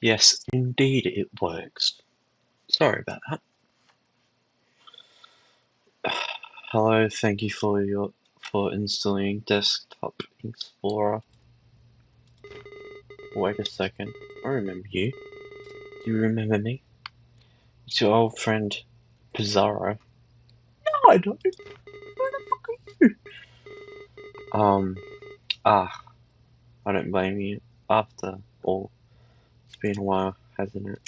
Yes, indeed it works. Sorry about that. Hello, thank you for installing Desktop Explorer. Wait a second, I remember you. Do you remember me? It's your old friend Pizarro. No, I don't. Who the fuck are you? I don't blame you. After all, it's been a while, hasn't it?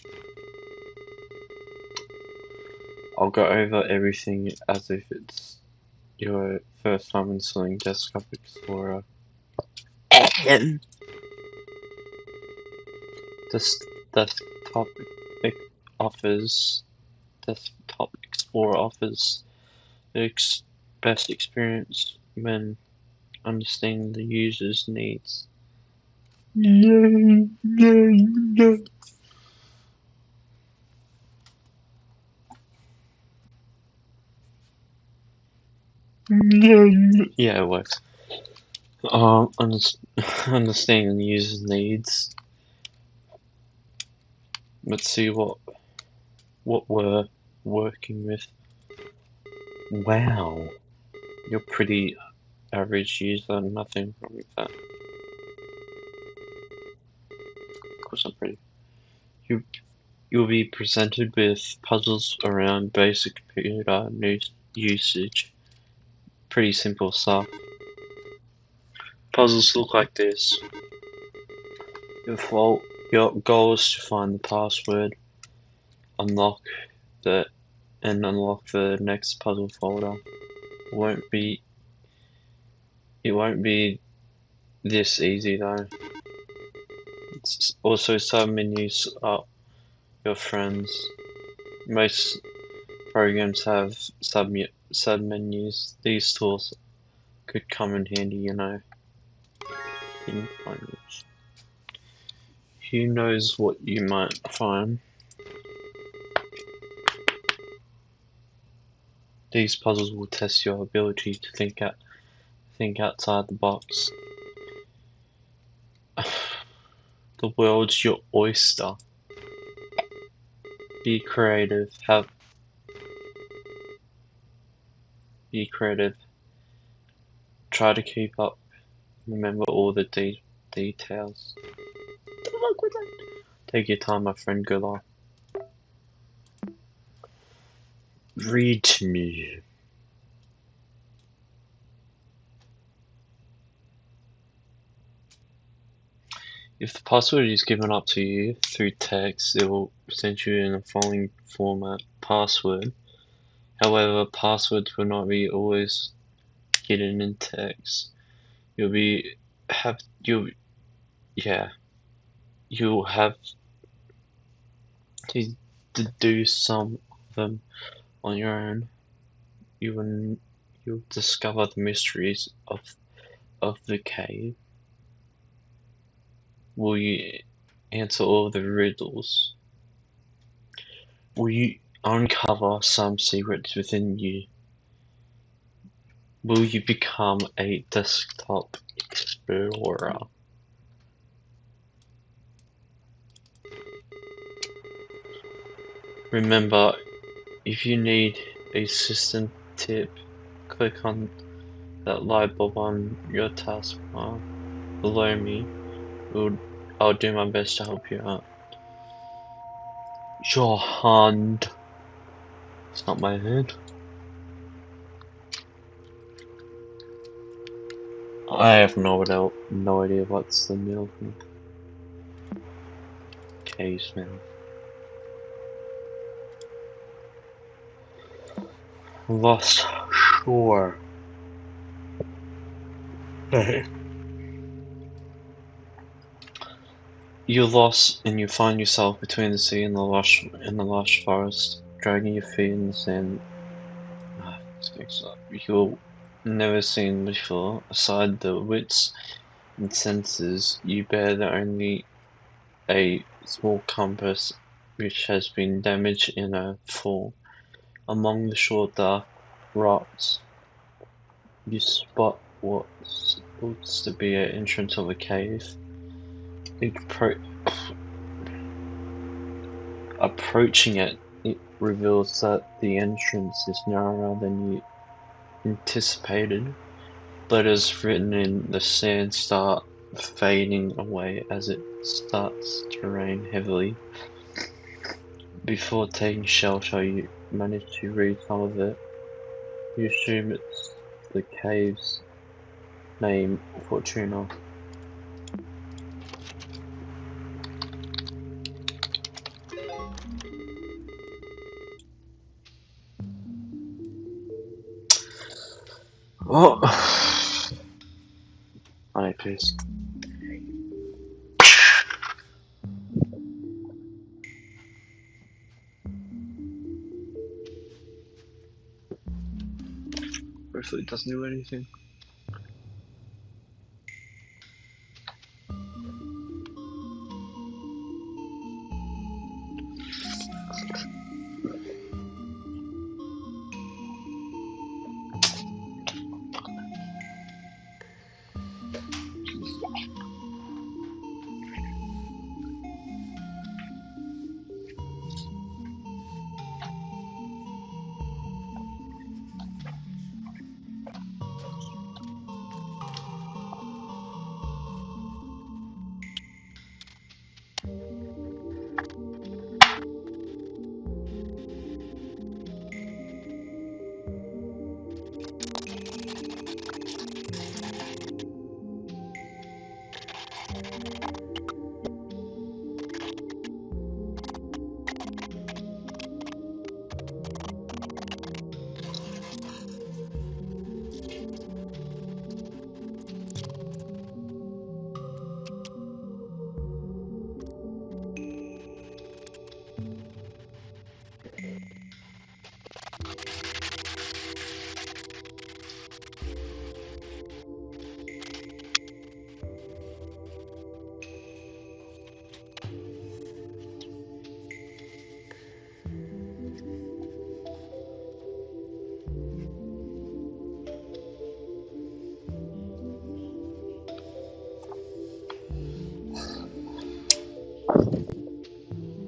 I'll go over everything as if it's your first time installing Desktop Explorer. This desktop offers Desktop Explorer offers the best experience when understanding the user's needs. Yay, yay, yay. Yeah, it works. Understanding the user's needs. Let's see what we're working with. Wow, you're pretty average user. Nothing wrong with that. Of course, I'm pretty. You'll be presented with puzzles around basic computer usage. Pretty simple stuff. Puzzles look like this. Your goal is to find the password, unlock the next puzzle folder. It won't be this easy though. It's also submenus are your friends. Most programs have submenus. These tools could come in handy, you know. In language. Who knows what you might find? These puzzles will test your ability to think outside the box. The world's your oyster. Be creative. Be creative. Try to keep up. Remember all the details. Good luck with that. Take your time, my friend. Good luck. Read to me. If the password is given up to you through text, it will present you in the following format: password. However, passwords will not be always hidden in text. You'll have to do some of them on your own. You'll discover the mysteries of the cave. Will you answer all the riddles? Will you uncover some secrets within you? Will you become a desktop explorer? Remember, if you need a system tip, click on that light bulb on your taskbar below me. I'll do my best to help you out. Your hand. It's not my head. I have no idea what's the middle thing. Caveman. Lost shore. You're lost and you find yourself between the sea and the lush forest, dragging your feet in the sand. You've never seen before. Aside the wits and senses, you bear only a small compass which has been damaged in a fall. Among the short dark rocks, you spot what looks to be an entrance of a cave. approaching it, it reveals that the entrance is narrower than you anticipated. Letters written in the sand start fading away as it starts to rain heavily. Before taking shelter, you manage to read some of it. You assume it's the cave's name, Fortuna. Oh, I piss. Hopefully it doesn't do anything.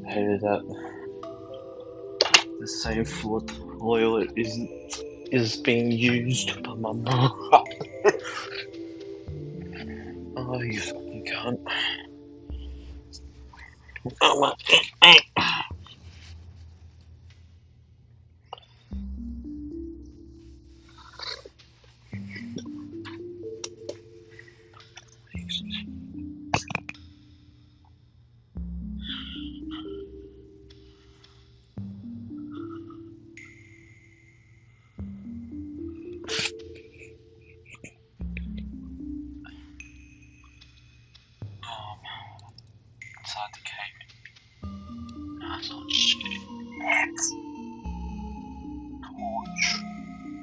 I hated that the same floor toilet is being used by my mum. Oh, you fucking cunt. Oh, my. Inside the cave. That's not shit. Torch.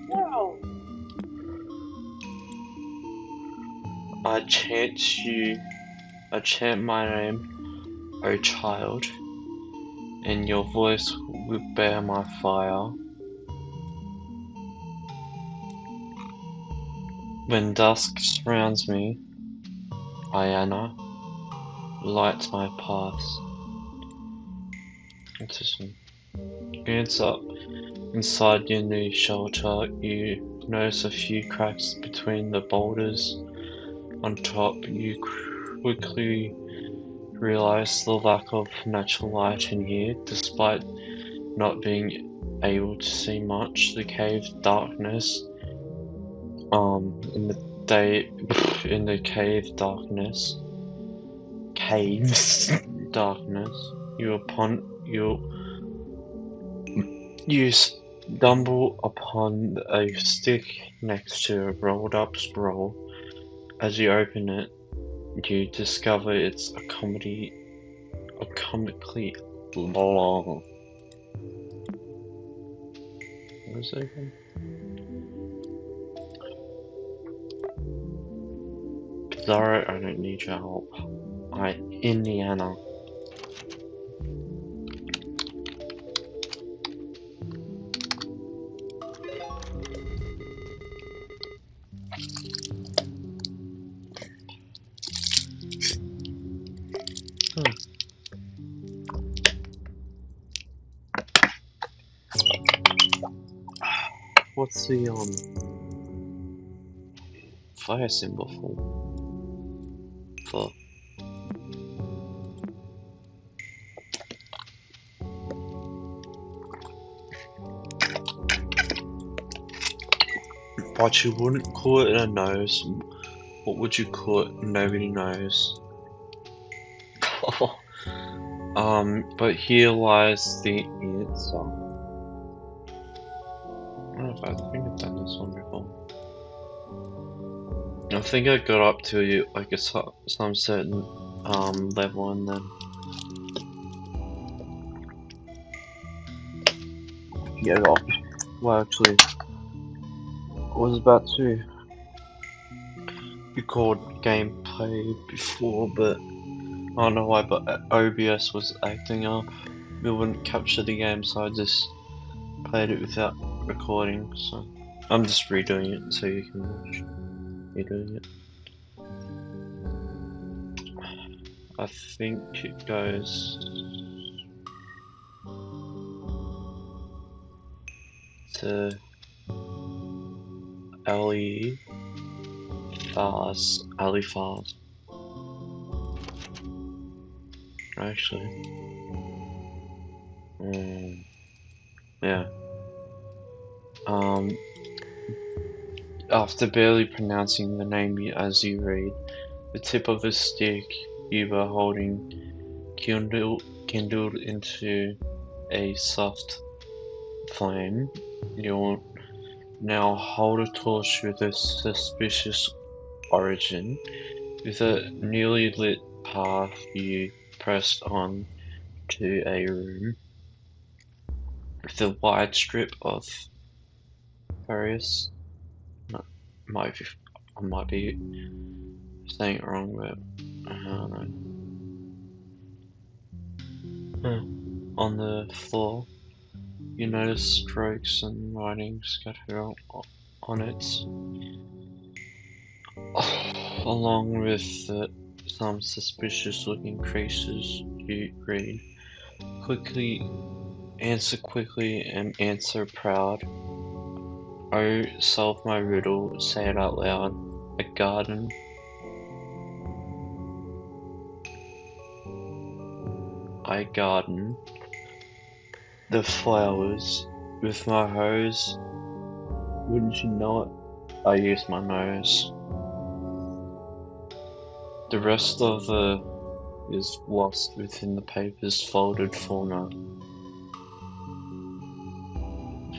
No. I chant my name, O child, and your voice will bear my fire. When dusk surrounds me, Ayana lights my path. Interesting. Glance up inside your new shelter. You notice a few cracks between the boulders on top. You quickly realize the lack of natural light in here, despite not being able to see much. The cave's darkness. In the day, in the cave darkness. Caves darkness. You stumble upon a stick next to a rolled up scroll. As you open it, you discover it's a comically long. What is it again? Zara, I don't need your help. Indiana. What's the fire symbol for? But you wouldn't call it a nose. What would you call it? Nobody knows. But here lies the answer. I don't know if I think I've done this one before. I think I got up to like some certain level and then get it off. Well, actually, I was about to record gameplay before, but I don't know why, but OBS was acting up. It wouldn't capture the game, so I just played it without recording. So I'm just redoing it so you can watch me doing it. I think it goes to Ali Fars. Actually. Yeah. After barely pronouncing the name as you read, the tip of the stick you were holding kindled into a soft flame. You'll now hold a torch with a suspicious origin. With a newly lit path, you pressed on to a room with a wide strip of various. No, I might be saying it wrong, but I don't know. On the floor, you notice strokes and writing scattered on it, along with some suspicious-looking creatures. You read, answer quickly and answer proud. Oh, solve my riddle, say it out loud. A garden. I garden the flowers with my hose. Wouldn't you know it? I use my nose. The rest of the is lost within the paper's folded format.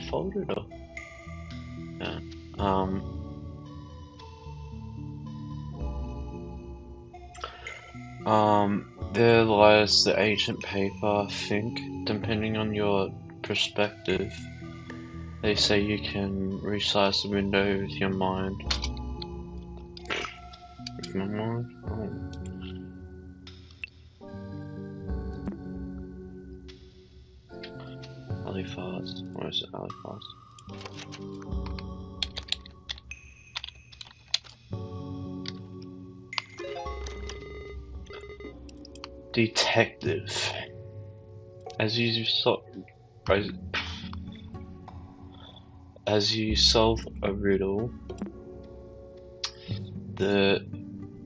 Folded or? Yeah. There lies the ancient paper, I think, depending on your perspective. They say you can resize the window with your mind. With my mind? Oh. Alifaz. Where is it? Alifaz. Detective. As you solve a riddle,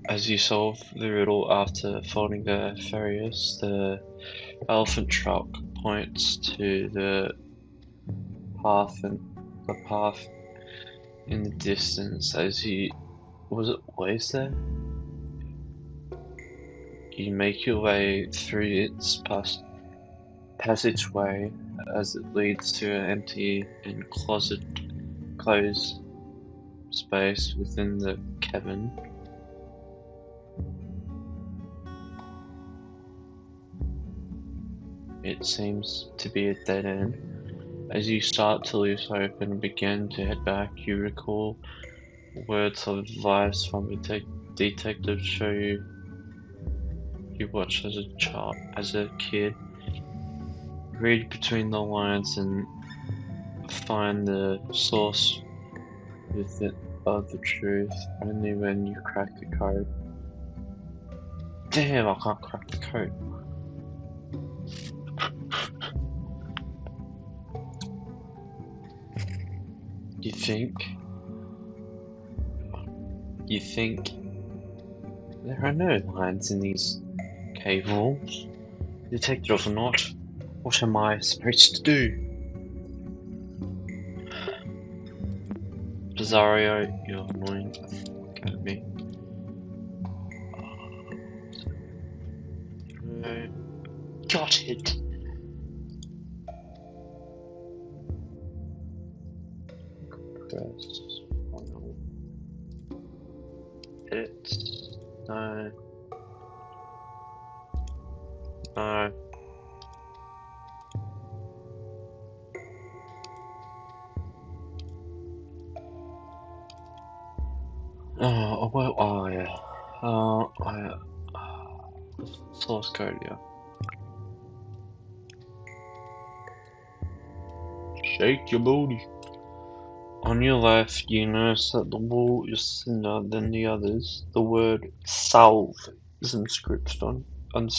as you solve the riddle after folding the Farius, the elephant truck points to the path in the distance. Was it always there? You make your way through its passageway as it leads to an empty and closed space within the cabin. It seems to be a dead end. As you start to lose hope and begin to head back, you recall words of advice from a detective show you watched as a kid. Read between the lines and find the source of the truth only when you crack the code. Damn, I can't crack the code. You think? You think there are no lines in these cave walls? Detected or not, what am I supposed to do? Bizarro, you're annoying the fuck out of me. Got it! Press file. Edit. No. No. Oh, well, oh yeah. Source code, yeah. Shake your booty. On your left, you notice that the wall is thinner than the others. The word salve is inscribed on it.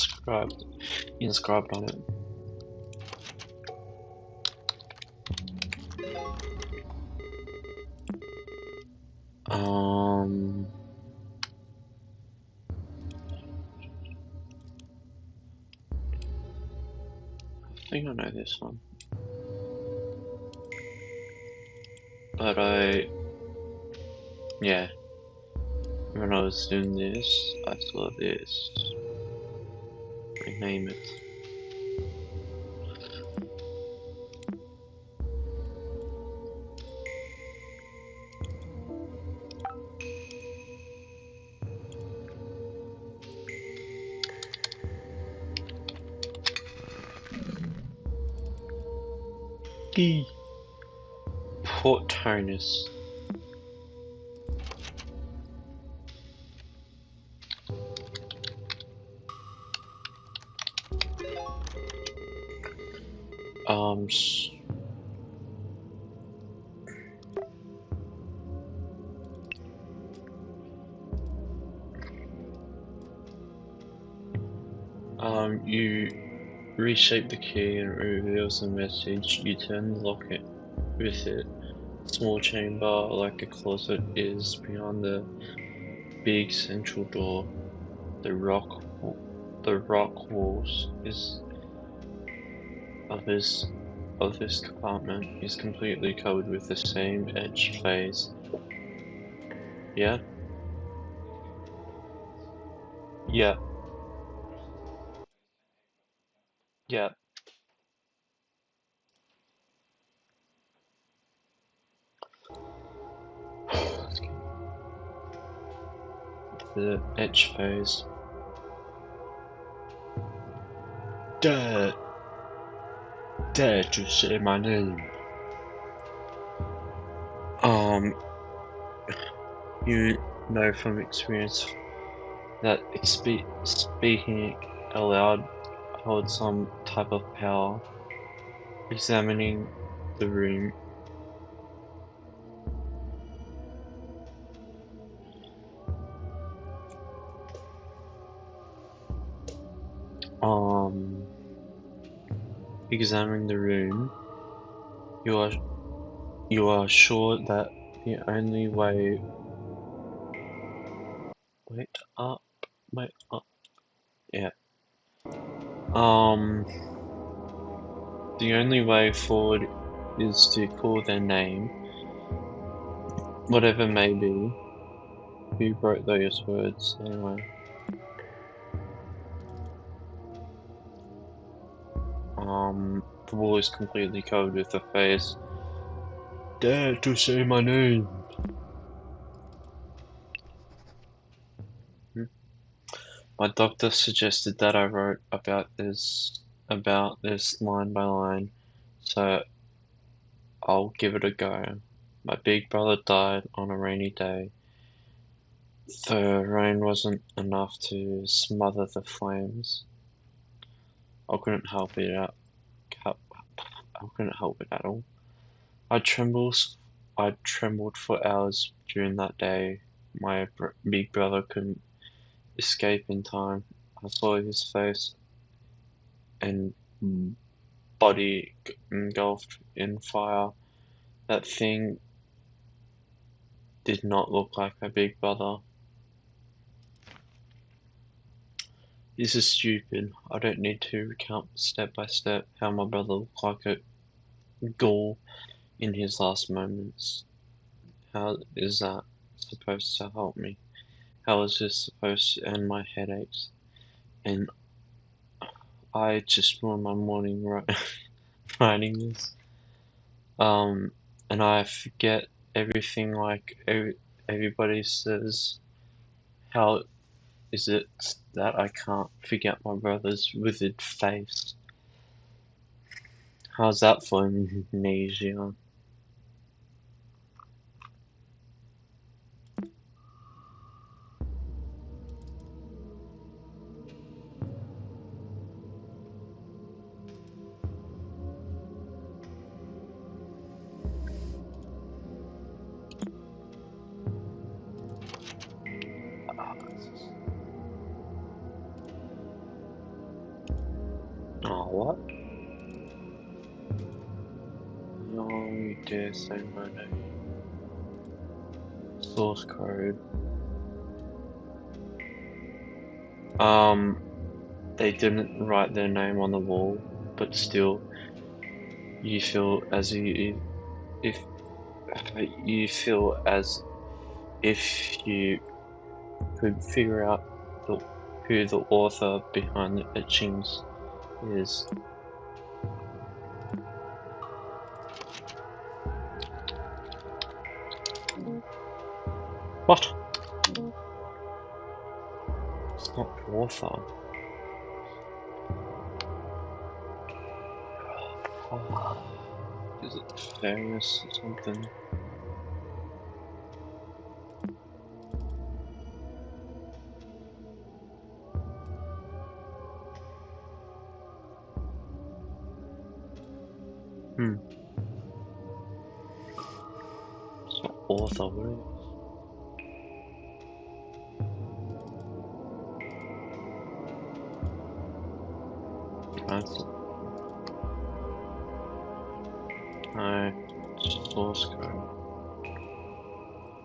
I think I know this one. But yeah, when I was doing this, I saw this. Rename it. D. Port Tonus. Um, you reshape the key and it reveals a message. You turn the lock with it. Small chamber, like a closet, is beyond the big central door. The rock walls of this of this compartment is completely covered with the same etched phase. Yeah? Yeah. Yeah. The etch phase. Dare to say my name. You know from experience that speaking aloud holds some type of power. Examining the room, um, examining the room, you are sure that the only way. Wait up, wait up. Yeah. The only way forward is to call their name, whatever may be. Who wrote those words anyway? The wall is completely covered with a face. Dare to say my name. My doctor suggested that I wrote about this line by line, so I'll give it a go. My big brother died on a rainy day. The rain wasn't enough to smother the flames. I couldn't help it out. I couldn't help it at all. I trembled. I trembled for hours during that day. My big brother couldn't escape in time. I saw his face and body engulfed in fire. That thing did not look like a big brother. This is stupid. I don't need to recount step by step how my brother looked like a ghoul in his last moments. How is that supposed to help me? How is this supposed to end my headaches? And I just ruined my morning writing this. And I forget everything like everybody says. How is it that I can't forget my brother's withered face? How's that for amnesia? Oh, what? No, you dare say my name. Source code. They didn't write their name on the wall, but still, you feel as if you feel as if you could figure out who the author behind the etchings is. What? It's not the author. Is it Ferris or something? It's not author, what is it? That's it. No, it's source code.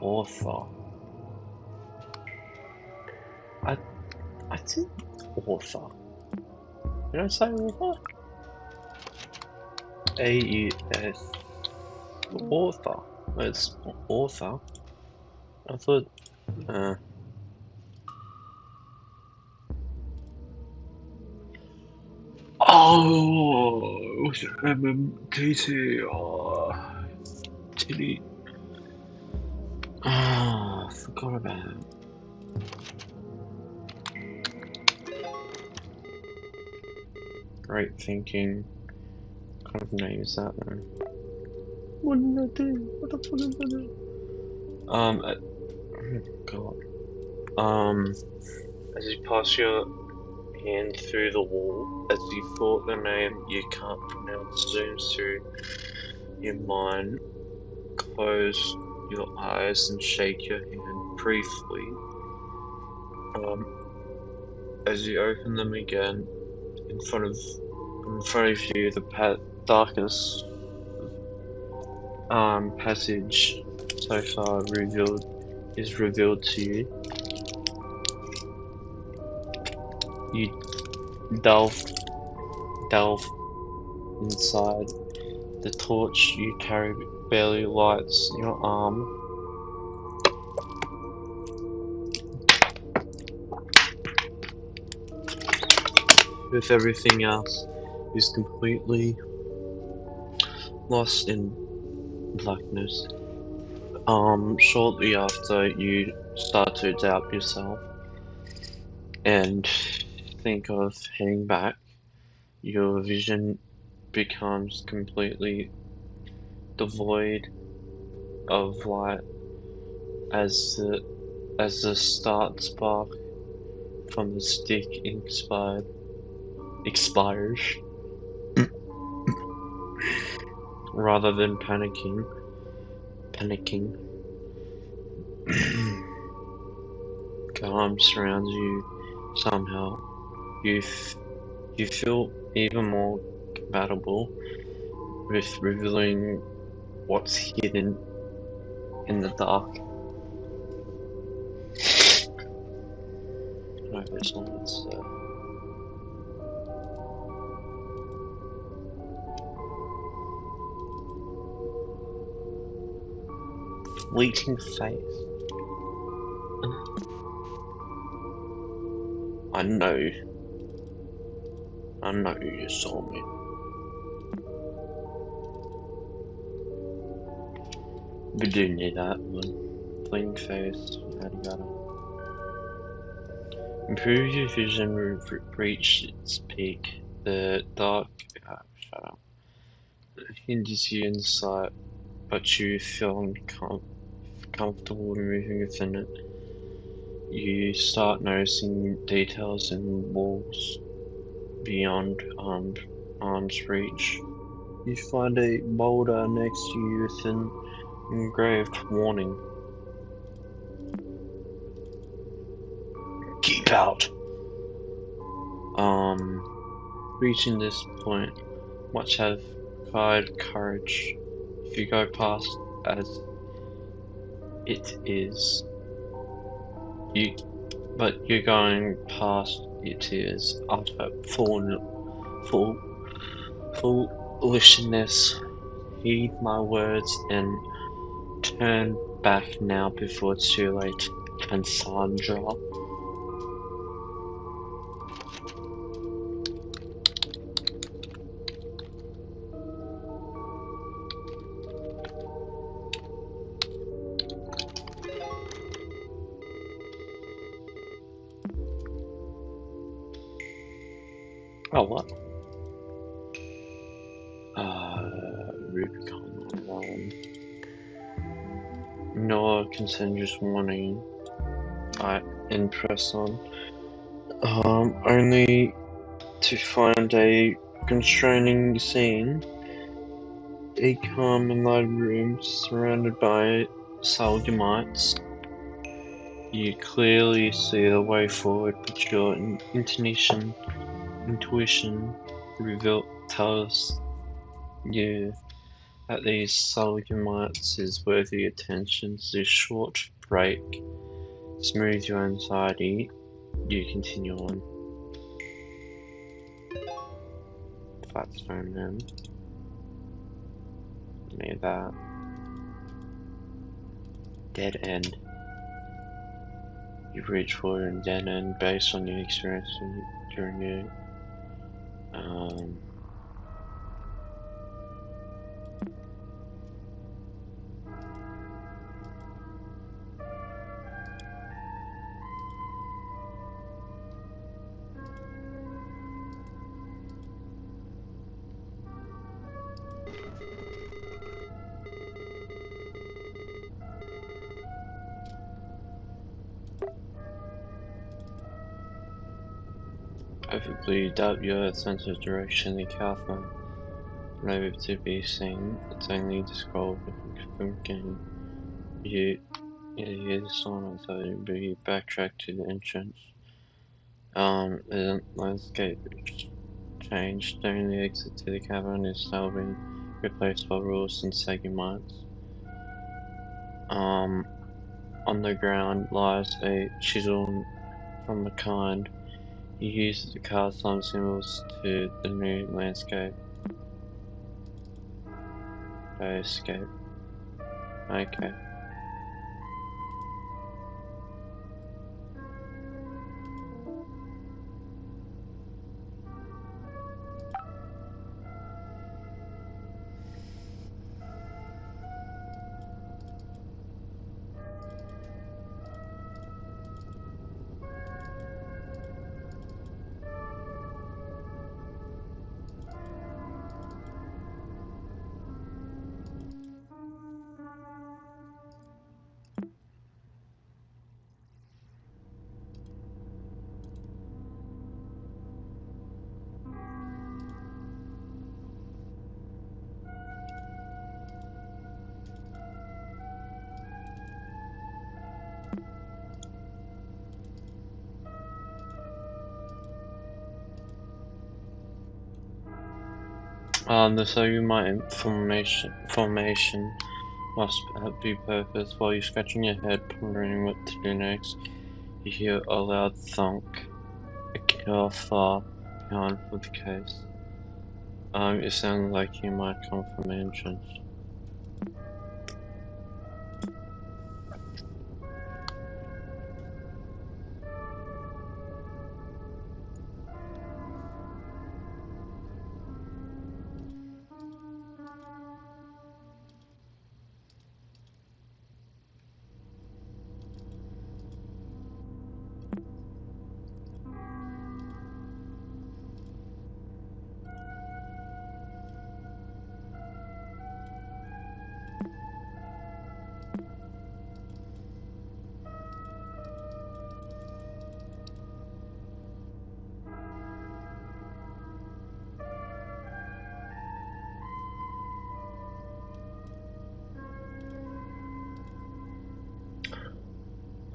Author. I think author. Did I say author? AES. Author. It's author. I thought. Oh, MMTT. Oh, Titty. Ah, I forgot about it. Great thinking. What kind of name is that though? What did I do? What the fuck did I do? Oh god. As you pass your hand through the wall, as you thought the name you can't pronounce zooms through your mind, close your eyes and shake your hand briefly. As you open them again, in front of you, the darkest passage so far is revealed to you. You delve inside. The torch you carry barely lights your arm. With everything else is completely lost in blackness. Shortly after, you start to doubt yourself and think of heading back. Your vision becomes completely devoid of light as the start spark from the stick expires. Rather than panicking, calm surrounds you somehow. You feel even more compatible with revealing what's hidden in the dark. those lines. Fleeting faith. I know you saw me. We do need that one. Fleeting faith. Yada yada. Improve your vision reach its peak. The dark shut up. Hinders you in sight, but you feel comfortable moving within it. You start noticing details in walls beyond arm's reach. You find a boulder next to you with an engraved warning. Keep out! Reaching this point, much have required courage. If you go past as it is, but you're going past it is utter foolishness. Heed my words and turn back now before it's too late, Cassandra. Oh, what? Rubicon on Noah Cassandra's warning. And press on. Only to find a constraining scene. A calm and light room surrounded by Salgamites. You clearly see a way forward, but your intuition tells you that these Salgamites is worthy attention. This short break smooth your anxiety. You continue on. Flatstone then. Near that. Dead end. You reach for a dead end based on your experience during your perfectly doubt your sense of direction. The Kaufman never to be seen. It's only described from game. You hear the silence of it, but you backtrack to the entrance. The landscape changed. The only exit to the cavern is now being replaced by rules and Sagamites. On the ground lies a chisel from a kind. He uses to cast some symbols to the new landscape. They escape. Okay. The Sagumite formation must be purpose. While you're scratching your head, pondering what to do next, you hear a loud thunk. How far behind for the case? It sounded like you might come from the entrance.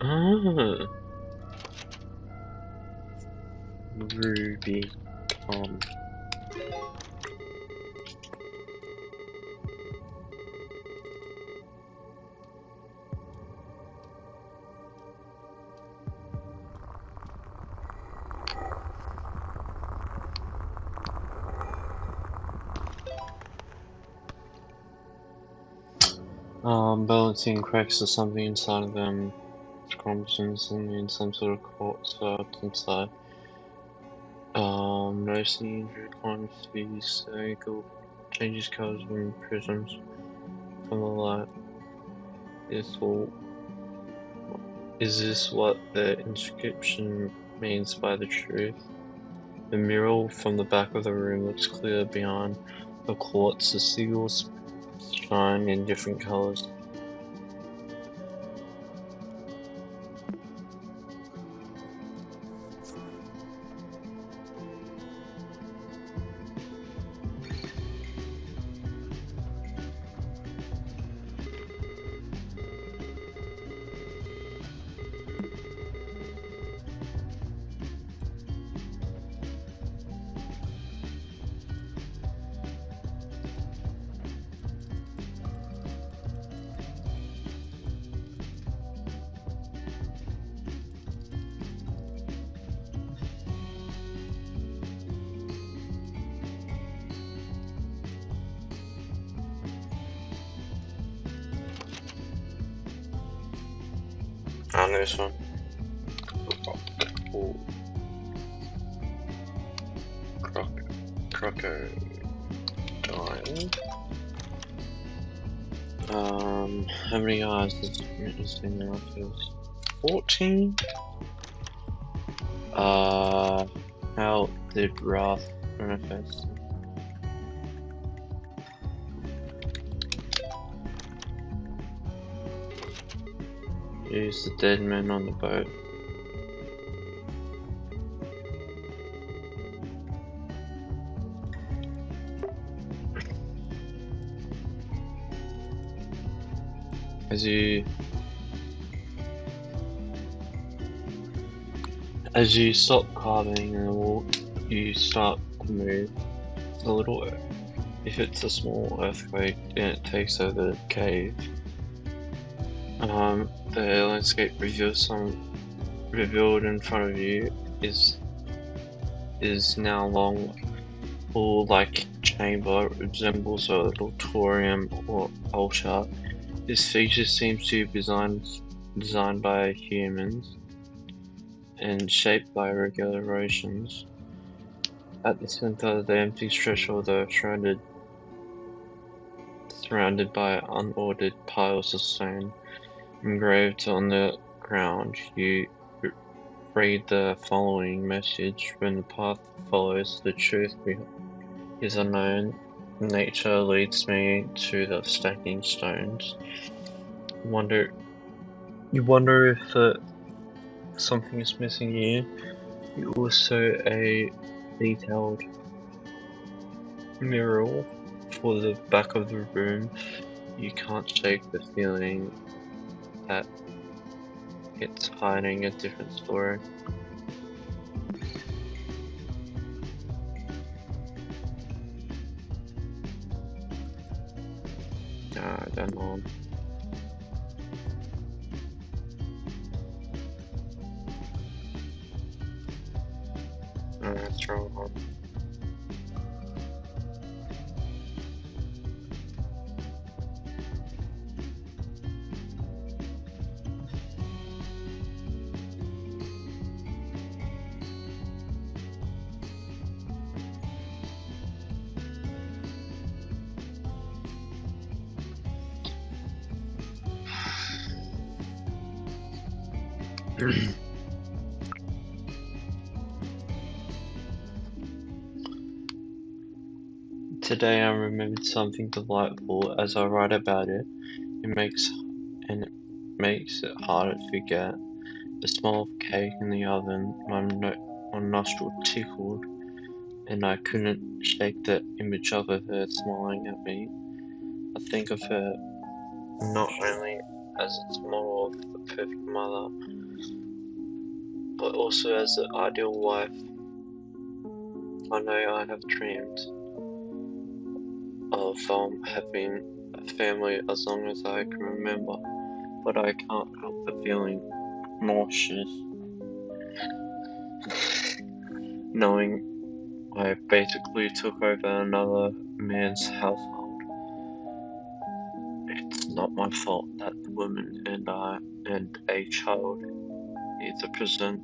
Ah, Ruby Tom. Balancing cracks or something inside of them. Chromosomes and some sort of quartz inside. Noticing injury climbs these ankle changes colors when prisms from the light. Is this what the inscription means by the truth? The mural from the back of the room looks clear behind the quartz. The seagulls shine in different colors. I know this one. Oh. Crocodile. How many eyes does this thing now feels? 14? How did Wrath manifest? Use the dead men on the boat. As you stop carving and walk, you start to move. It's a little. If it's a small earthquake and it takes over the cave, the landscape revealed in front of you is now long, or like chamber, resembles a auditorium or altar. This feature seems to be designed by humans and shaped by regulations. At the center, the empty stretch of the earth surrounded by unordered piles of stone engraved on the ground. You read the following message: when the path follows, the truth is unknown. Nature leads me to the stacking stones. You wonder if something is missing here. You also a detailed mural for the back of the room. You can't shake the feeling that it's hiding a different story. I don't know. Today I remembered something delightful as I write about it. It makes it harder to forget. The smell of cake in the oven, my nostril tickled, and I couldn't shake the image of her smiling at me. I think of her not only as its model of a perfect mother, but also as the ideal wife. I know I have dreamed of having a family as long as I can remember, but I can't help but feeling nauseous knowing I basically took over another man's household. It's not my fault that the woman and a child is a present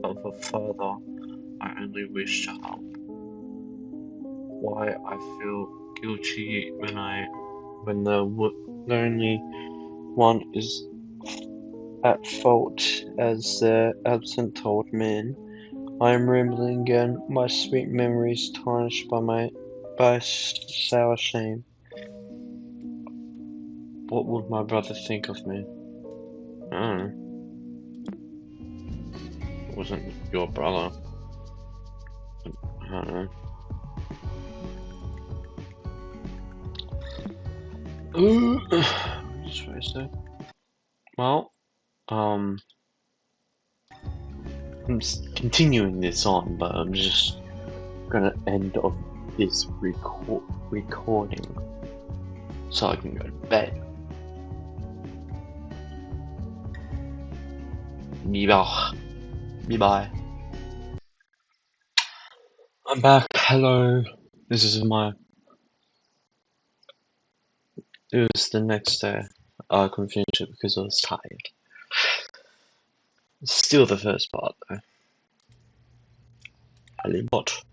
of a father I only wish to help. Why I feel guilty when the lonely one is at fault as the absent old man. I am rambling again, my sweet memories tarnished by sour shame. What would my brother think of me? I don't know. It wasn't your brother. I don't know. Just what I said. Well, I'm continuing this on, but I'm just gonna end of this recording so I can go to bed. Bye. I'm back. Hello. This is It was the next day. I couldn't finish it because I was tired. It's still the first part though. Halibut.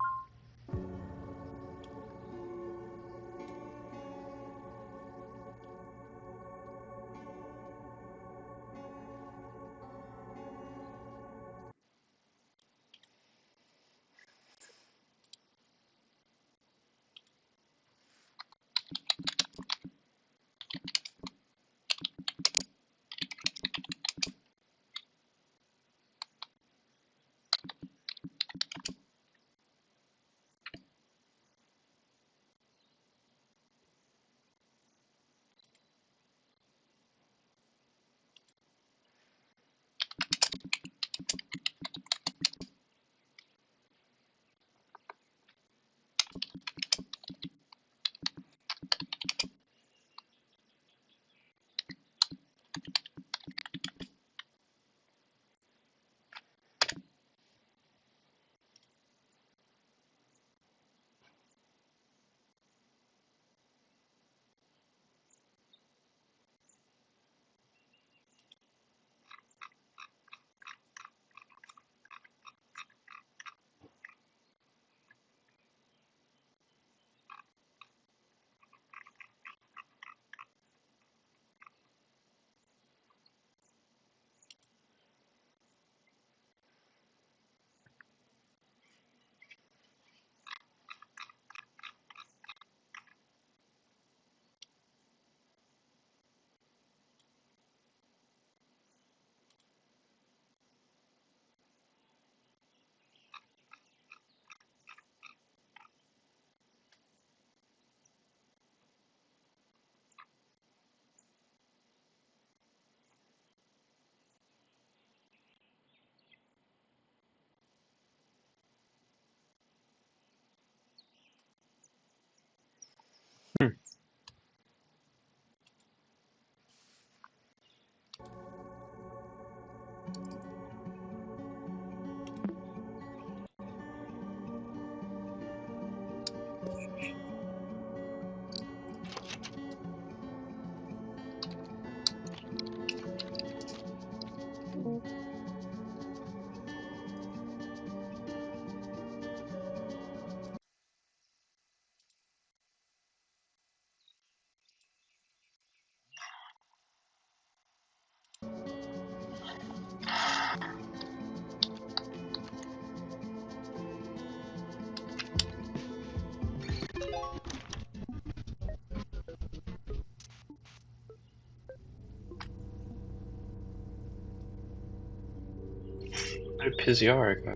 Pizziaro go?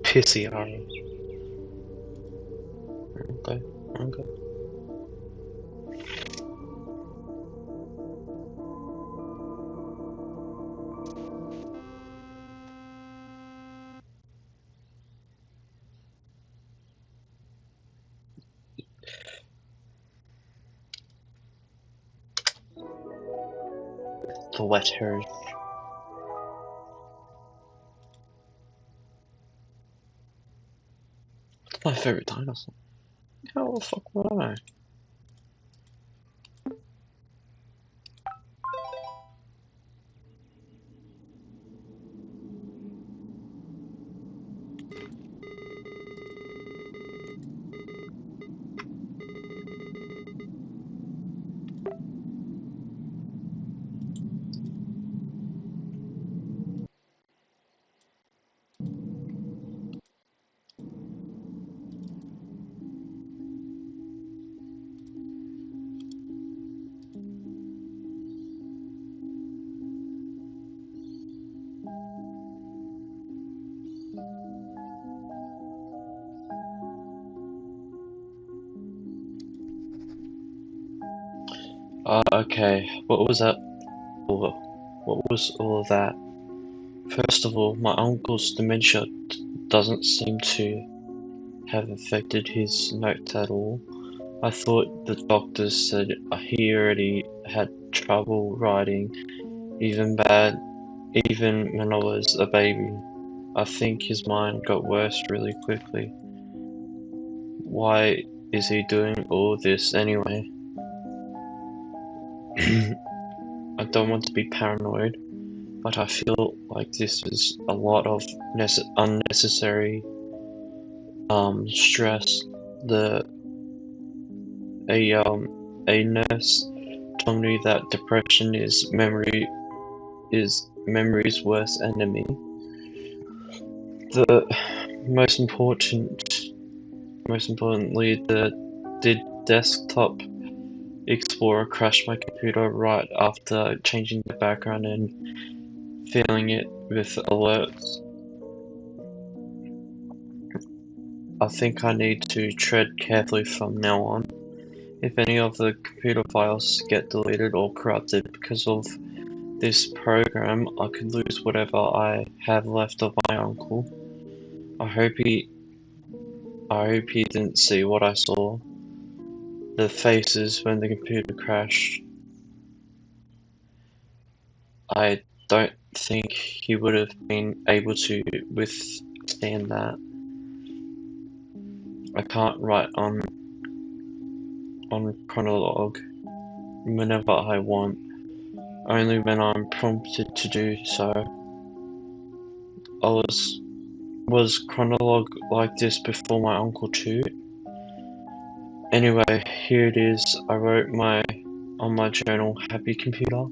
Pizziaro. Okay, okay. The letters. It's my favorite dinosaur. How the fuck would I know? Okay, what was that? What was all of that? First of all, my uncle's dementia doesn't seem to have affected his notes at all. I thought the doctors said he already had trouble writing, even when I was a baby. I think his mind got worse really quickly. Why is he doing all this anyway? I don't want to be paranoid, but I feel like this is a lot of unnecessary stress. A nurse told me that depression is memory's worst enemy. The most importantly, the desktop Explorer crashed my computer right after changing the background and filling it with alerts. I think I need to tread carefully from now on. If any of the computer files get deleted or corrupted because of this program, I could lose whatever I have left of my uncle. I hope he didn't see what I saw. The faces when the computer crashed. I don't think he would have been able to withstand that. I can't write on Chronolog whenever I want, only when I'm prompted to do so. Was Chronolog like this before my uncle too? Anyway, here it is. I wrote on my journal, Happy Computer.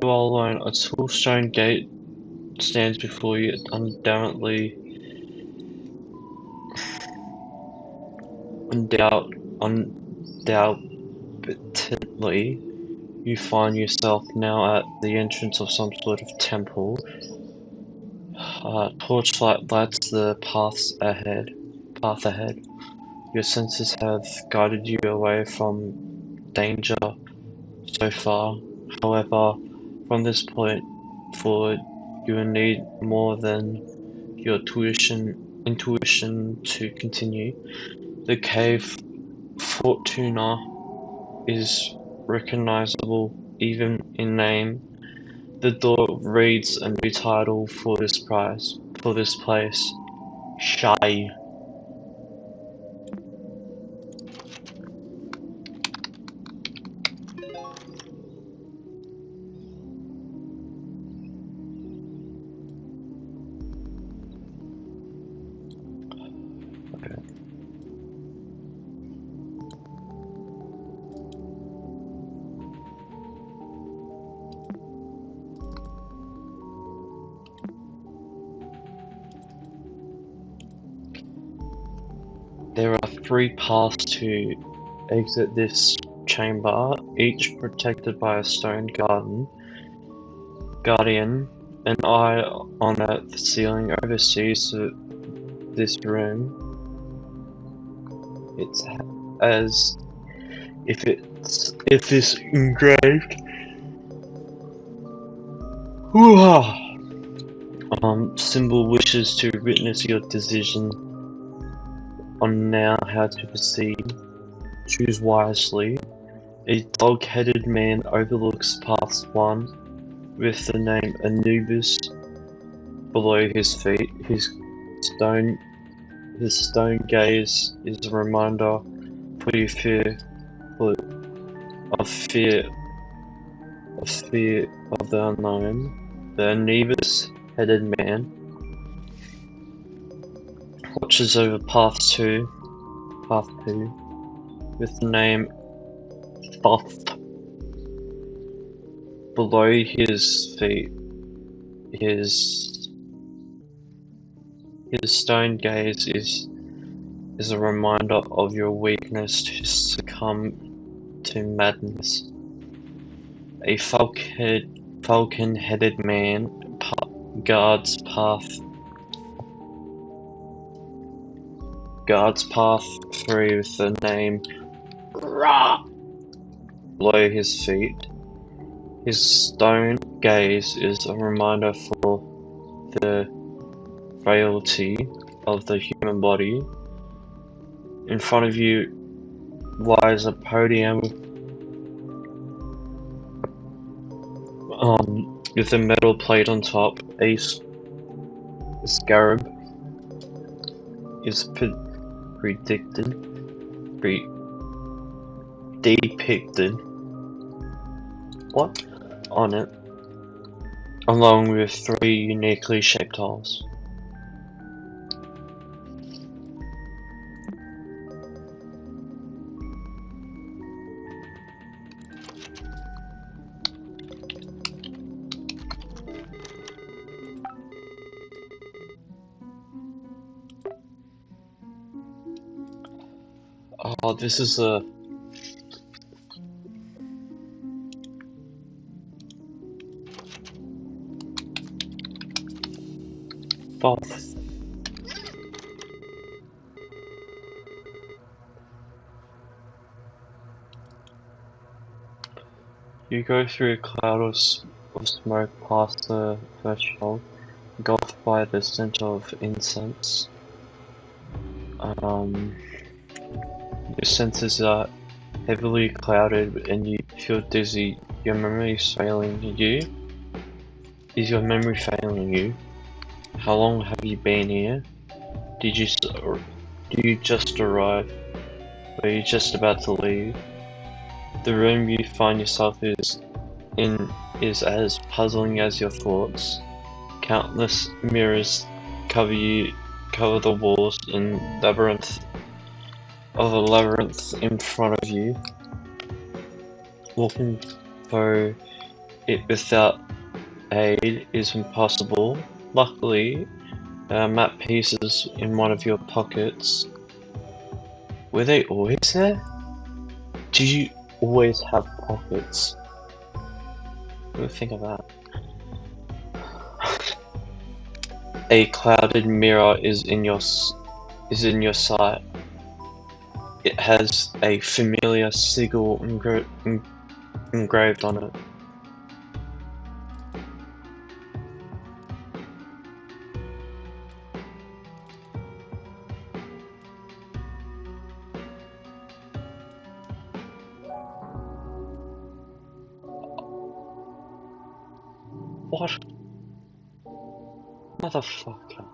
You are alone. A tall stone gate stands before you, undoubtedly you find yourself now at the entrance of some sort of temple. Torchlight lights the path ahead. Your senses have guided you away from danger so far. However, from this point forward, you will need more than your intuition to continue. The cave Fortuna is recognizable even in name. The door reads a new title for this place. Shy. There are 3 paths to exit this chamber, each protected by a stone guardian. An eye on the ceiling oversees this room. It's as if it's engraved. Symbol wishes to witness your decision on now how to proceed. Choose wisely. A dog-headed man overlooks path 1 with the name Anubis below his feet. His stone gaze is a reminder for you of fear of the unknown. The Anubis-headed man watches over path 2 with the name Thoth below his feet. His stone gaze is a reminder of your weakness to succumb to madness. A falcon-headed man guards path 3 with the name Ra below his feet. His stone gaze is a reminder for the frailty of the human body. In front of you lies a podium with a metal plate on top. A scarab is depicted on it, along with 3 uniquely shaped tiles. Oh, this is a Thoth. You go through a cloud of smoke past the threshold, engulfed by the scent of incense. Your senses are heavily clouded and you feel dizzy. Your memory is failing you. Is your memory failing you? How long have you been here? Do you just arrive? Or are you just about to leave? The room you find yourself in is as puzzling as your thoughts. Countless mirrors cover the walls in a labyrinth in front of you. Walking through it without aid is impossible. Luckily, there are map pieces in one of your pockets. Were they always there? Do you always have pockets? What do you think of that? A clouded mirror is in your sight. It has a familiar sigil engraved on it. What? Motherfucker.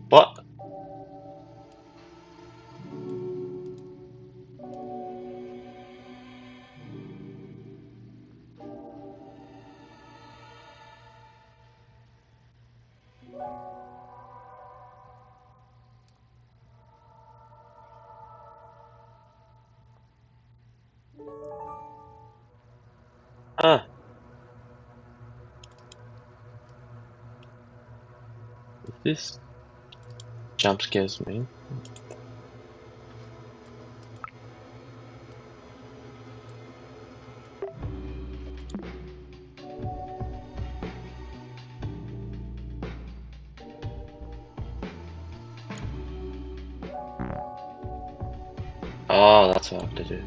What? Ah. If this jump scares me. Oh, that's what I have to do.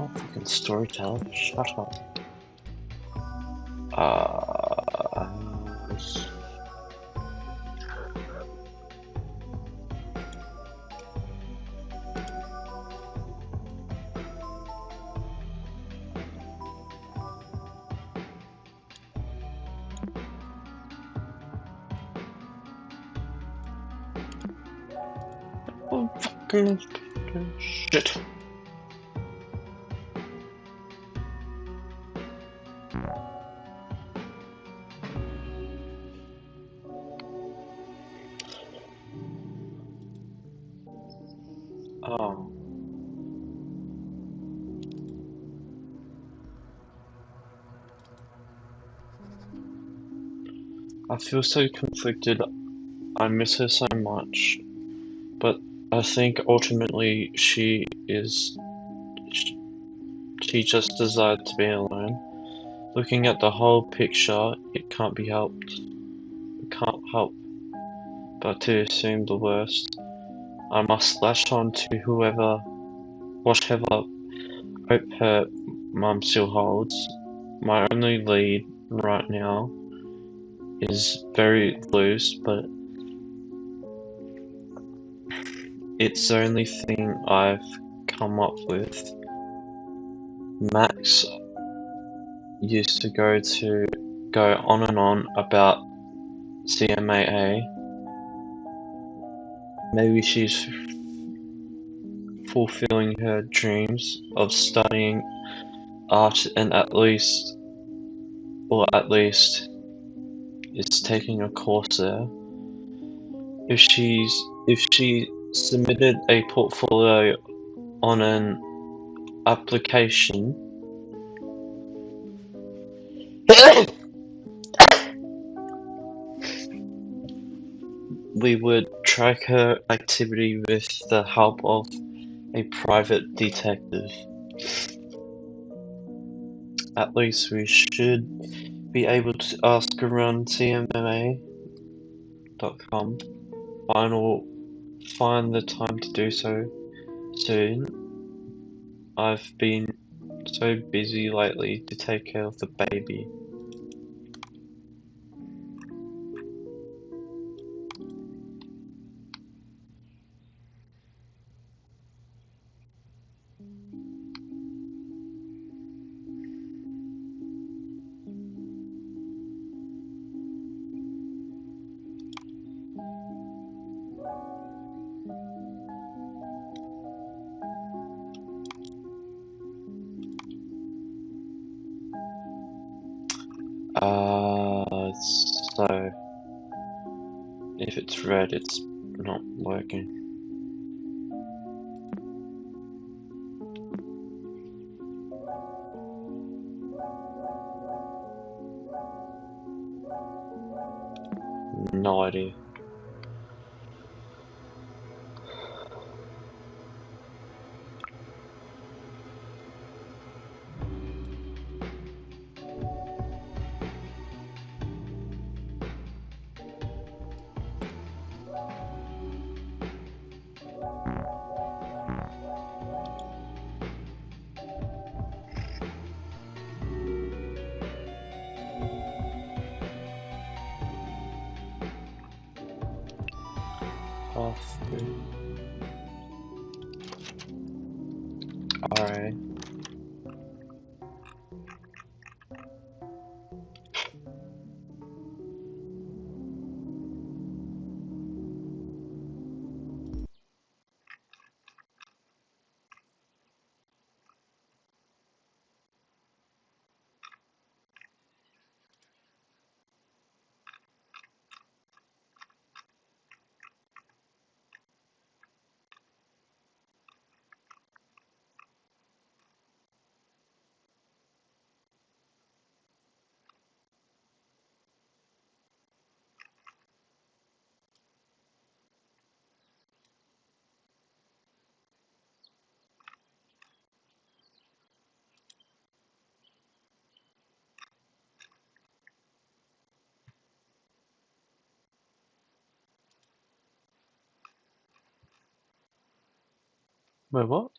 Oh, fucking storyteller. Shut up. Oh, fucking shit. Oh. I feel so conflicted. I miss her so much, but I think ultimately she just desired to be alone. Looking at the whole picture, it can't be helped. It can't help but to assume the worst. I must lash on to whatever hope her mum still holds. My only lead right now is very loose, but it's the only thing I've come up with. Max used to go on and on about CMAA. Maybe she's fulfilling her dreams of studying art and at least is taking a course there. If she submitted a portfolio on an application, we would track her activity with the help of a private detective. At least we should be able to ask around CMMA.com. Find the time to do so soon. I've been so busy lately to take care of the baby. So if it's red, it's not working. No idea. Alright. Wait, what?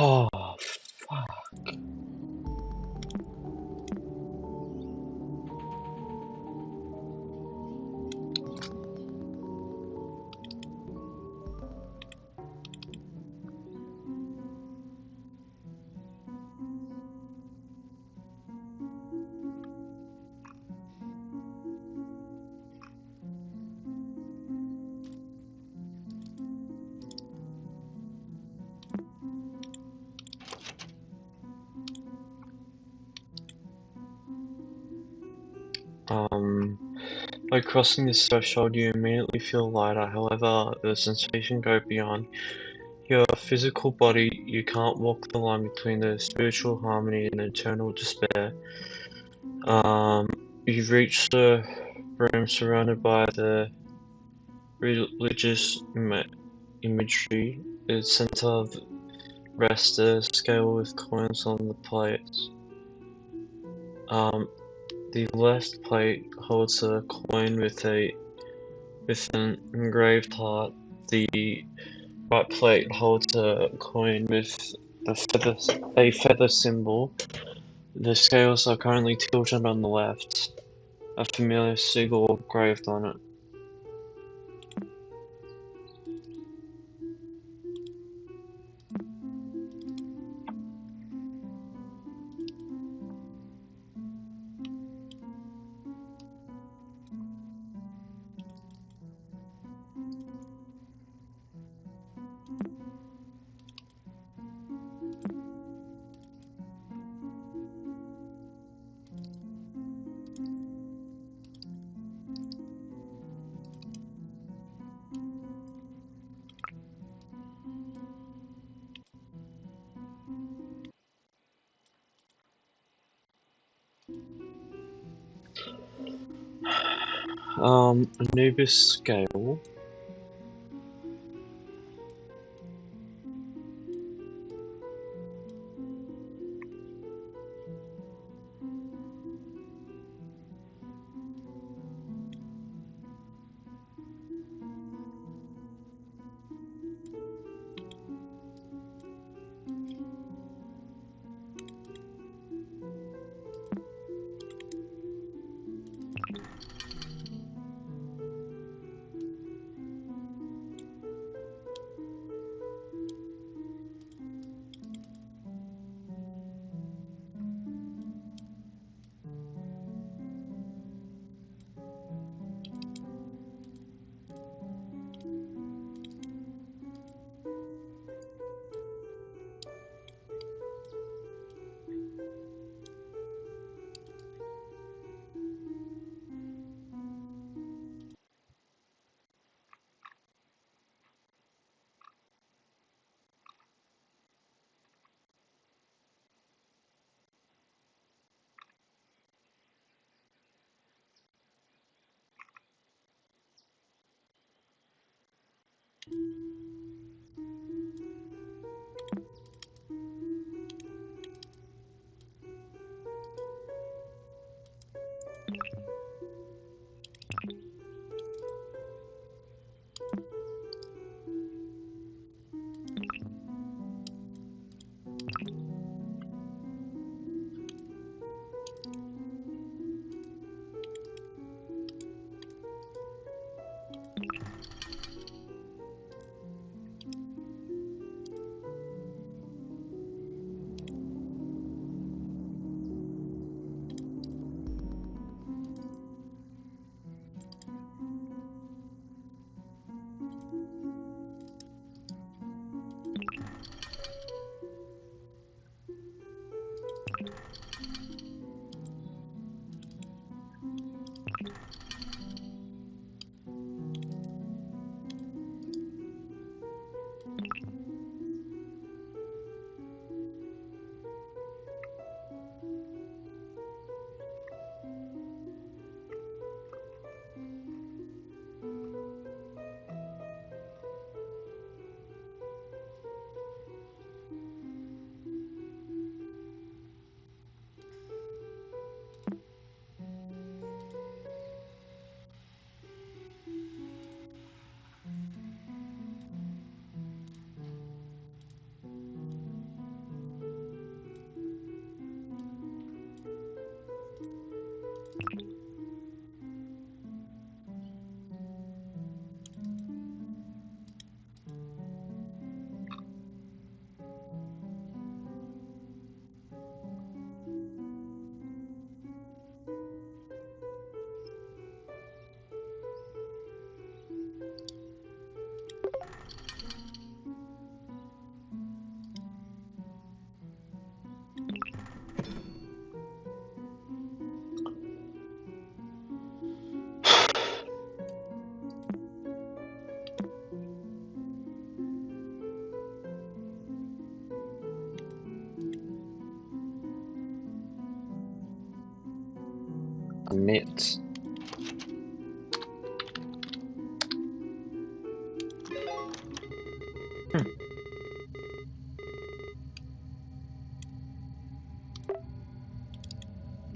Oh, fuck. By crossing this threshold, you immediately feel lighter. However, the sensation goes beyond your physical body. You can't walk the line between the spiritual harmony and eternal despair. You've reached the room surrounded by the religious imagery. The center of rests a scale with coins on the plates. The left plate holds a coin with an engraved heart. The right plate holds a coin with a feather symbol. The scales are currently tilted on the left. A familiar sigil engraved on it. Anubis scale. it.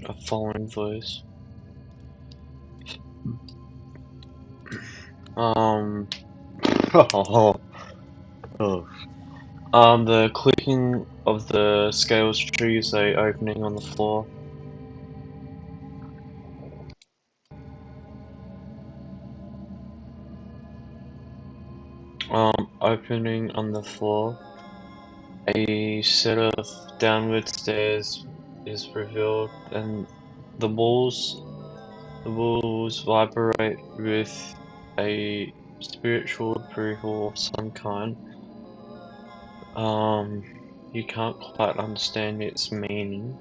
A foreign voice. Oh. The clicking of the scales trees are opening on the floor. Opening on the floor. A set of downward stairs is revealed, and the walls vibrate with a spiritual approval of some kind. You can't quite understand its meaning.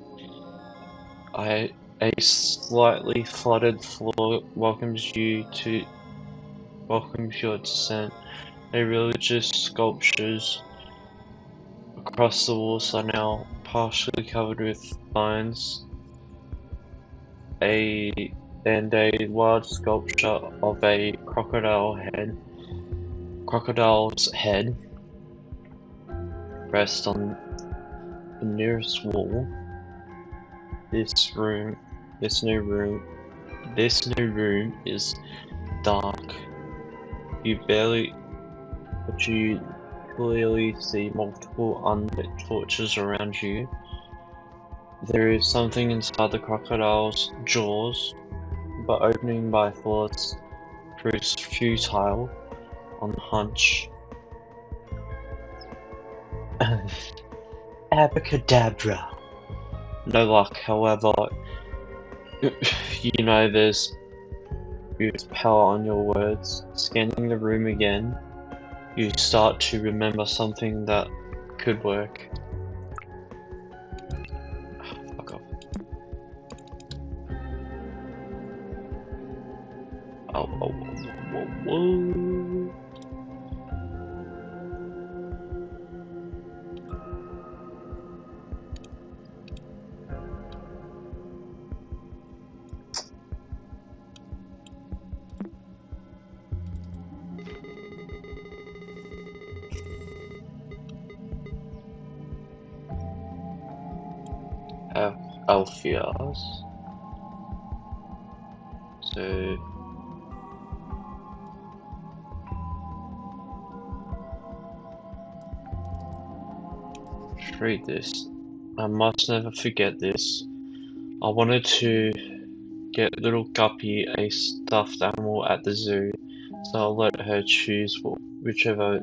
A slightly flooded floor welcomes your descent. A religious sculptures across the walls are now partially covered with bones. A large sculpture of a crocodile's head rests on the nearest wall. This new room is dark. But you clearly see multiple unlit torches around you. There is something inside the crocodile's jaws, but opening by force proves futile on hunch. Abracadabra. No luck, however. You know there's power on your words. Scanning the room again, you start to remember something that could work. Fuck off. Whoa. Alpheus. So let's read this. I must never forget this. I wanted to get little Guppy a stuffed animal at the zoo, so I let her choose whichever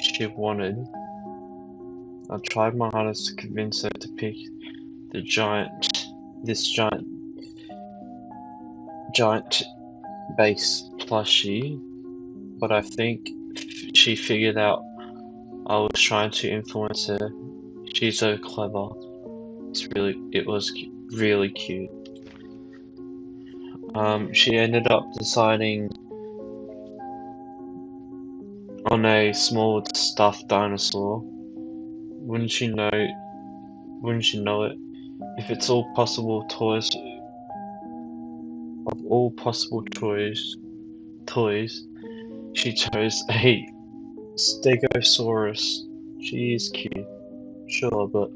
she wanted. I tried my hardest to convince her to pick this giant bass plushie, but I think she figured out I was trying to influence her. She's so clever. It was really cute. She ended up deciding on a small stuffed dinosaur. Wouldn't you know it? If it's all possible toys of all possible toys, she chose a Stegosaurus. She is cute, sure, but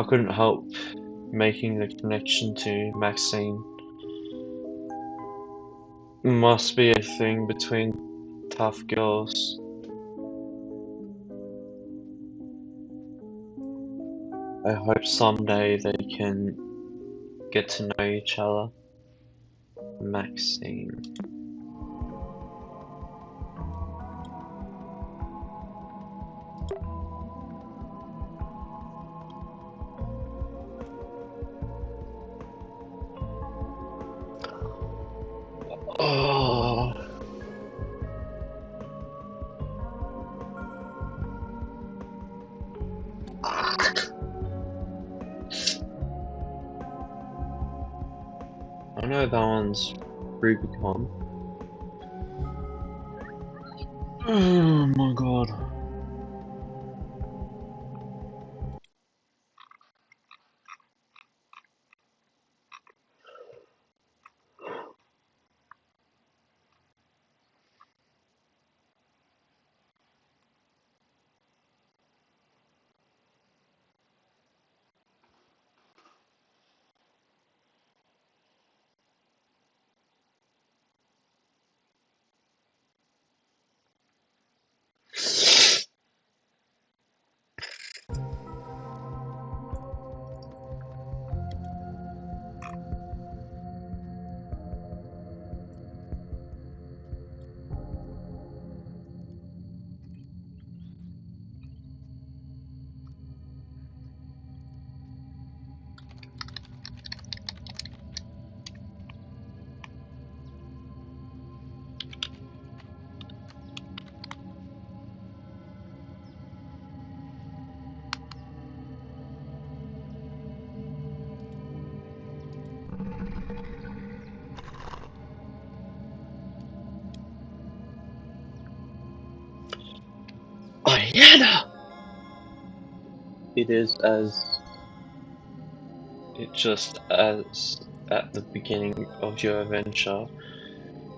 I couldn't help making the connection to Maxine. Must be a thing between tough girls. I hope someday they can get to know each other. Maxine. Oh. I know that one's Rubicon. Oh my god. Hannah! It is as it just as at the beginning of your adventure.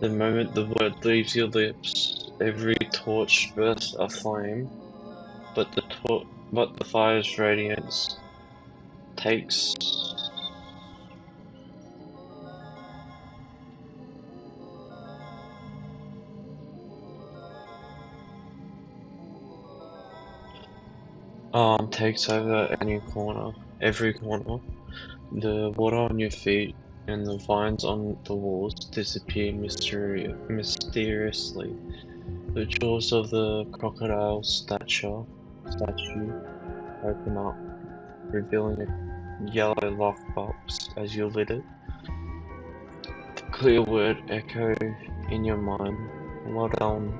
The moment the word leaves your lips, every torch bursts aflame, but the fire's radiance takes takes over every corner. The water on your feet and the vines on the walls disappear mysteriously. The jaws of the crocodile statue open up, revealing a yellow lockbox as you lit it. The clear word echo in your mind. Well done,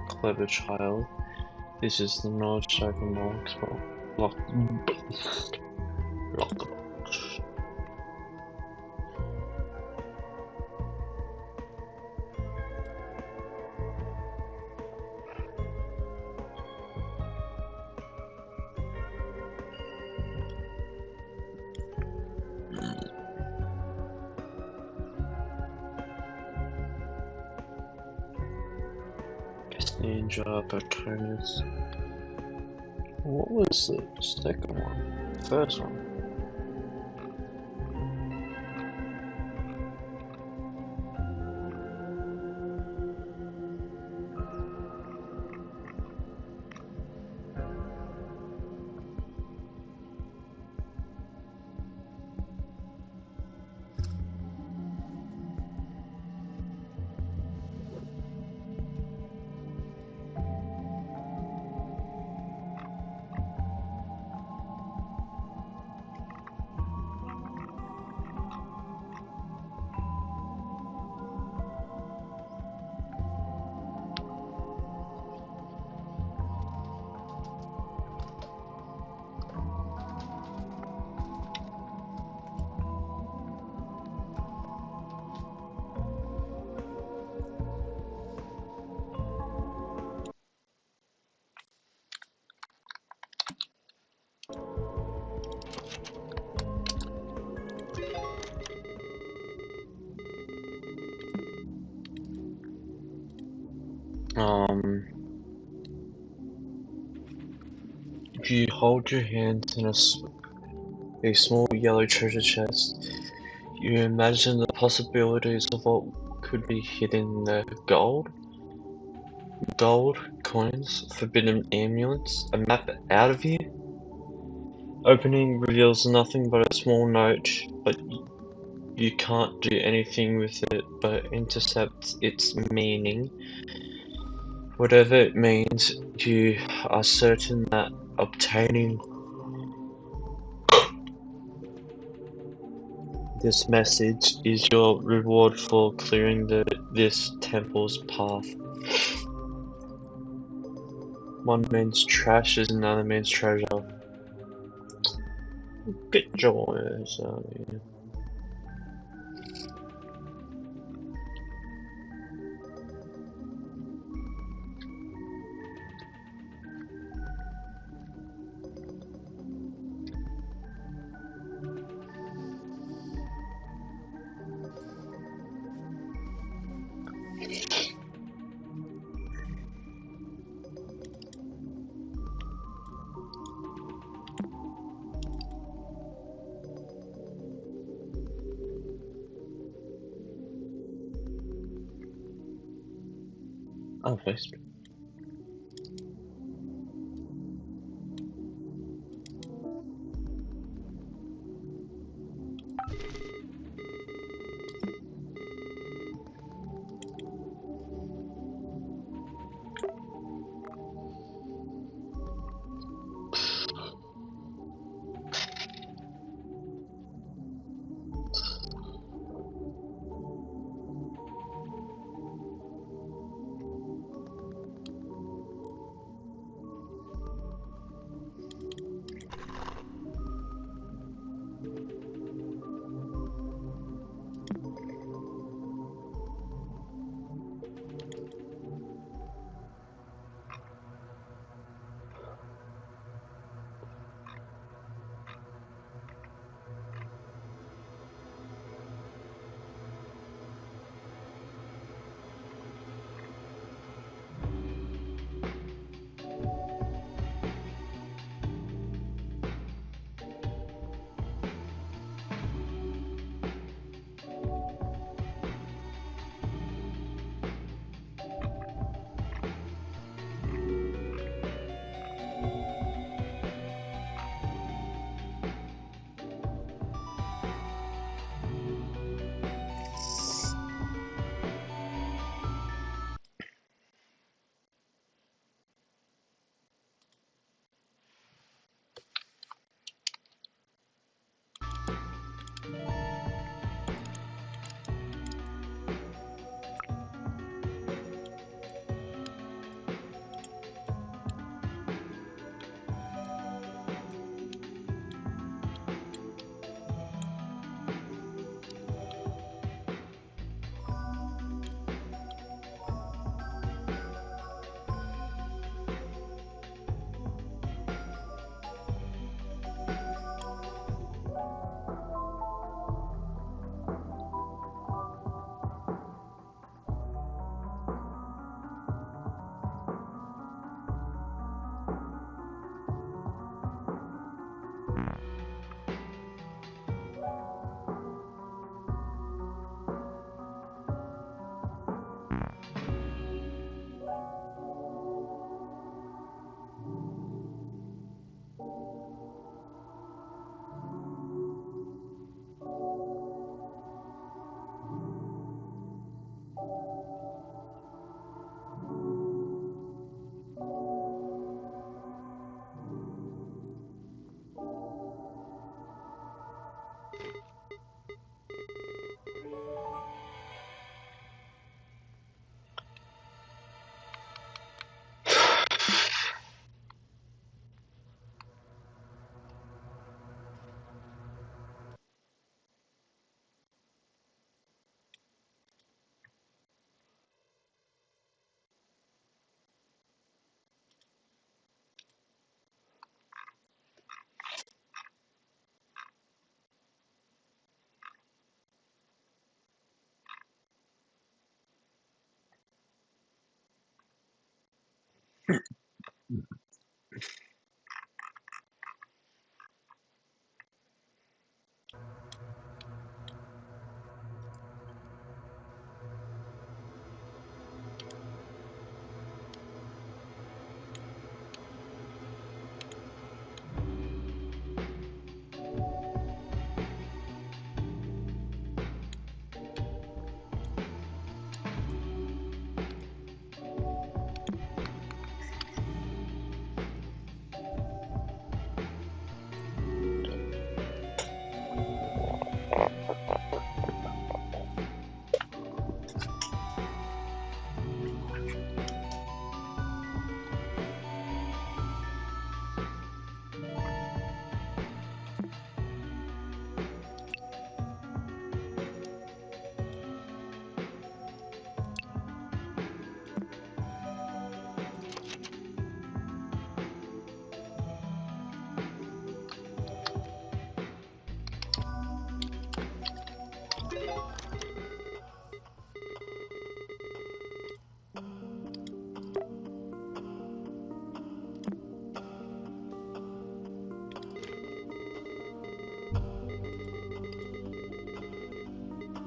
clever child. This is the North Shaken lockbox. Ninja Patronus. What was the second one? First one. If you hold your hands in a small yellow treasure chest, you imagine the possibilities of what could be hidden there. Gold, coins, forbidden amulets, a map out of here? Opening reveals nothing but a small note, but you can't do anything with it but intercept its meaning. Whatever it means, you are certain that obtaining this message is your reward for clearing this temple's path. One man's trash is another man's treasure. Get your ass out of here. Oh, thanks.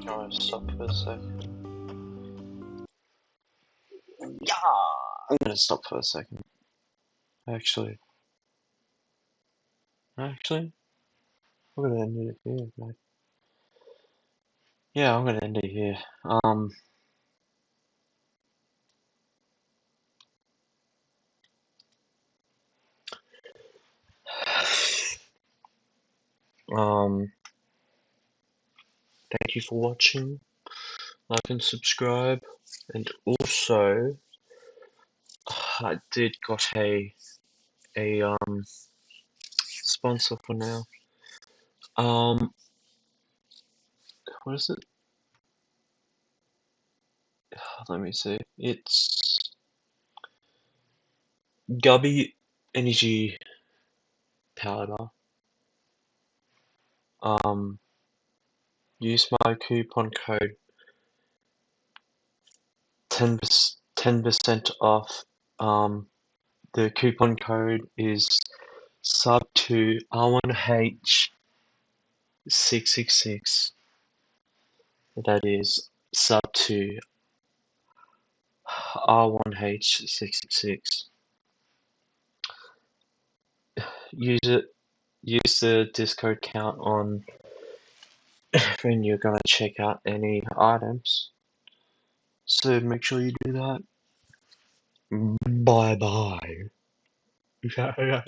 Alright, stop for a second. Yeah! I'm gonna stop for a second. Actually, I'm gonna end it here, mate. Yeah, I'm gonna end it here. Thank you for watching. Like and subscribe. And also, I did got a sponsor for now. What is it? Let me see. It's Gubby Energy Powder. Use my coupon code 10% off. The coupon code is sub to R1H666. That is sub to R1H666. Use the Discord count on when you're gonna check out any items. So make sure you do that. Bye bye.